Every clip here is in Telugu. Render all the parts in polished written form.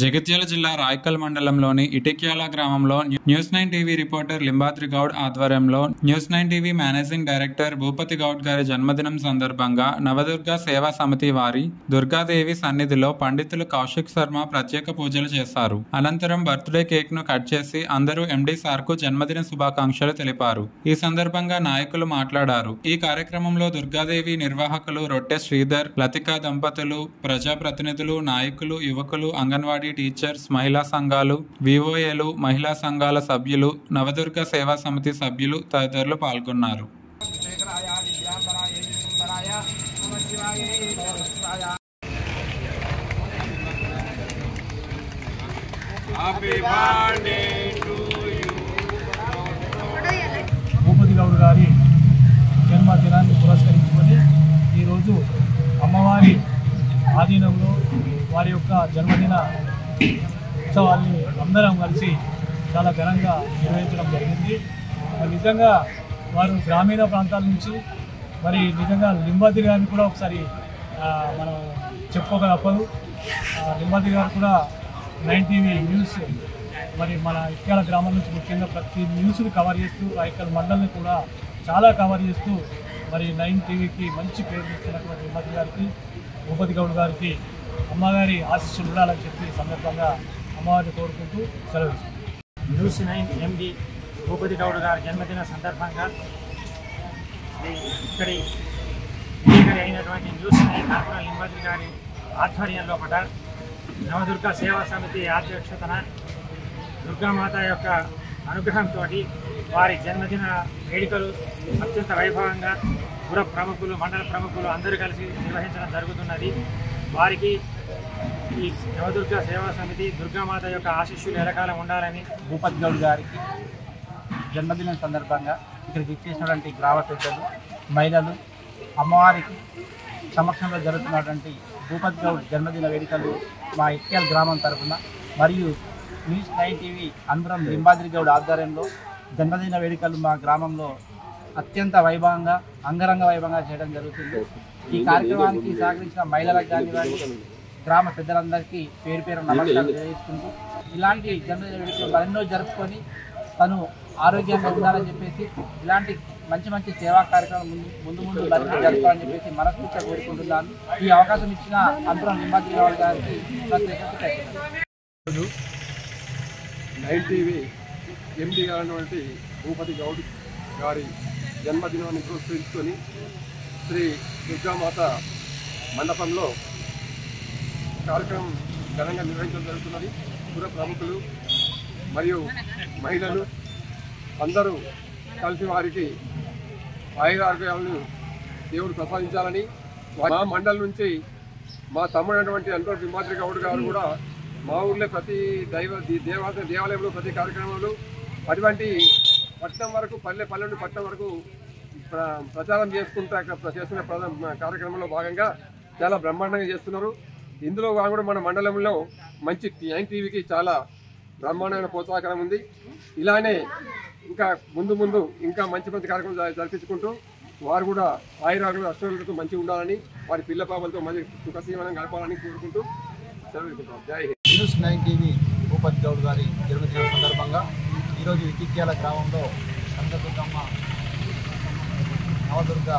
జగిత్యాల జిల్లా రాయకల్ మండలంలోని ఇటిక్యాల గ్రామంలో news nine TV reporter Limbadri Goud ఆధ్వర్యంలో news nine TV managing director Bhupathi Goud గారి జన్మదినం సందర్భంగా నవదుర్గ సేవా సమితి వారి దుర్గాదేవి సన్నిధిలో పండితులు కౌశిక్ శర్మ ప్రత్యేక పూజలు చేశారు. అనంతరం బర్త్డే కేక్ ను కట్ చేసి అందరూ ఎండి సార్ కు జన్మదిన శుభాకాంక్షలు తెలిపారు. ఈ సందర్భంగా నాయకులు మాట్లాడారు. ఈ కార్యక్రమంలో దుర్గాదేవి నిర్వాహకులు రొట్టె శ్రీధర్, లతిక దంపతులు, ప్రజాప్రతినిధులు, నాయకులు, యువకులు, అంగన్వాడీ టీచర్స్, మహిళా సంఘాలు, వివోఏలు, మహిళా సంఘాల సభ్యులు, నవదుర్గ సేవా సమితి సభ్యులు తదితరులు పాల్గొన్నారు. భూపతి గౌడ్ గారి జన్మదినాన్ని పురస్కరించుకొని ఈరోజు అమ్మవారి ఆధీనంలో వారి యొక్క జన్మదిన ఉత్సవాల్ని అందరం కలిసి చాలా ఘనంగా నిర్వహించడం జరిగింది. నిజంగా వారు గ్రామీణ ప్రాంతాల నుంచి మరి నిజంగా లింబాద్రి గారిని కూడా ఒకసారి మనం చెప్పుకోక తప్పదు. లింబాద్రి గారు కూడా 9 టీవీ న్యూస్ మరి మన ఇక్యాల గ్రామం నుంచి ముఖ్యంగా ప్రతి న్యూస్ని కవర్ చేస్తూ రాయకల్ మండల్ని కూడా చాలా కవర్ చేస్తూ మరి 9 టీవీకి మంచి పేరు తెస్తున్నటువంటి లింబాద్రి గారికి, భూపతి గౌడ్ గారికి అమ్మగారి ఆశీస్సులు ఉండాలని చెప్పి సందర్భంగా అమ్మవారిని కోరుకుంటూ సెలవు. న్యూస్9 ఎండి భూపతి గౌడ్ గారి జన్మదిన సందర్భంగా ఇక్కడి అయినటువంటి న్యూస్9 కార్పొరేటర్ లింబాద్రి గారి ఆధ్వర్యంలో పట నవదుర్గ సేవా సమితి అధ్యక్షతన దుర్గామాత యొక్క అనుగ్రహంతో వారి జన్మదిన వేడుకలు అత్యంత వైభవంగా పుర ప్రముఖులు, మండల ప్రముఖులు అందరూ కలిసి నిర్వహించడం జరుగుతున్నది. వారికి ఈ నవదుర్గ సేవా సమితి దుర్గామాత యొక్క ఆశీస్సులు ఎలకాలం ఉండాలని భూపతి గౌడ్ గారికి జన్మదినం సందర్భంగా ఇక్కడికి ఇచ్చేసినటువంటి గ్రామ పెద్దలు, మహిళలు, అమ్మవారికి సమక్షంలో జరుగుతున్నటువంటి భూపతి గౌడ్ జన్మదిన వేడుకలు మా ఇక్యాల గ్రామం తరఫున మరియు న్యూస్9 టీవీ అనుభవం లింబాద్రి గౌడ్ ఆధ్వర్యంలో జన్మదిన వేడుకలు మా గ్రామంలో అత్యంత వైభవంగా, అంగరంగ వైభవంగా చేయడం జరుగుతుంది. ఈ కార్యక్రమానికి సహకరించిన మహిళలకు కానివ్వండి, గ్రామ పెద్దలందరికీ పేరు పేరు నమస్కారం తెలియజేసుకుంటూ ఇలాంటి జన్మదిన వేడుకలు మరెన్నో జరుపుకొని తను ఆరోగ్యంగా ఉండాలని చెప్పేసి ఇలాంటి మంచి మంచి సేవా కార్యక్రమం ముందు మరింత జరుపుకోవాలని చెప్పేసి మనస్ఫూర్తిగా కోరుకుంటున్నాను. ఈ అవకాశం ఇచ్చిన అనుభవం లింబాద్రి గౌడ్ గారికి ప్రత్యేకంగా 9 టీవీ ఎండి అయినటువంటి భూపతి గౌడ్ గారి జన్మదినాన్ని పురస్కరించుకొని శ్రీ దుర్గామాత మండపంలో కార్యక్రమం ఘనంగా నిర్వహించడం జరుగుతున్నది. పుర ప్రముఖులు మరియు మహిళలు అందరూ కలిసి వారికి ఆయురారోగ్యాలను దేవుడు ప్రసాదించాలని, మా మండలం నుంచి మా తమ్ముడు అయినటువంటి అంటూ లింబాద్రి గౌడ్ గారు కూడా మా ఊర్లో ప్రతి దేవాలయంలో ప్రతి కార్యక్రమాలు అటువంటి పట్టణం వరకు పల్లె నుండి పట్టణం వరకు ప్రచారం చేస్తున్న కార్యక్రమంలో భాగంగా చాలా బ్రహ్మాండంగా చేస్తున్నారు. ఇందులో కూడా మన మండలంలో మంచి 9 టీవీకి చాలా బ్రహ్మాండమైన ప్రోత్సాహకరం ఉంది. ఇలానే ఇంకా ముందు ఇంకా మంచి కార్యక్రమం జరిపించుకుంటూ వారు కూడా ఆయురాగ్రులు అష్టోగులతో మంచిగా ఉండాలని, వారి పిల్ల పాపలతో మంచి సుఖసీవనం గడపాలని కోరుకుంటూ సెలవుకుంటాం. జై హింద్. న్యూస్9 టీవీ భూపతి గౌడ్ గారి జన్మదినం సందర్భంగా ఈరోజు ఇటిక్యాల గ్రామంలో సంతదుర్గమ్మ నవదుర్గ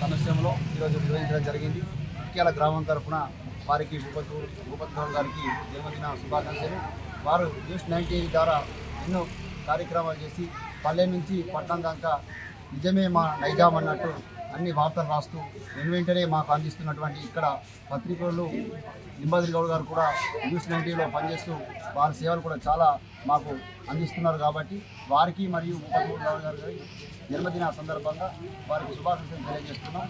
సమస్యలో ఈరోజు నిర్వహించడం జరిగింది. ఇటిక్యాల గ్రామం తరఫున వారికి భూపతి గౌడ్ గారికి జన్మదిన శుభాకాంక్షలు. వారు న్యూస్9 టీవీ ద్వారా ఎన్నో కార్యక్రమాలు చేసి పల్లె నుంచి పట్టణం దాకా నిజమే మా నైజాం అన్నట్టు అన్ని వార్తలు రాస్తూ వెంటనే మాకు అందిస్తున్నటువంటి ఇక్కడ పత్రికలు లింబాద్రి గౌడ్ గారు కూడా న్యూస్9 టీవీలో పనిచేస్తూ వారి సేవలు కూడా చాలా మాకు అందిస్తున్నారు. కాబట్టి వారికి మరియు భూపతి గౌడ్ గారి జన్మదిన సందర్భంగా వారికి శుభాకాంక్షలు తెలియజేస్తున్నాం.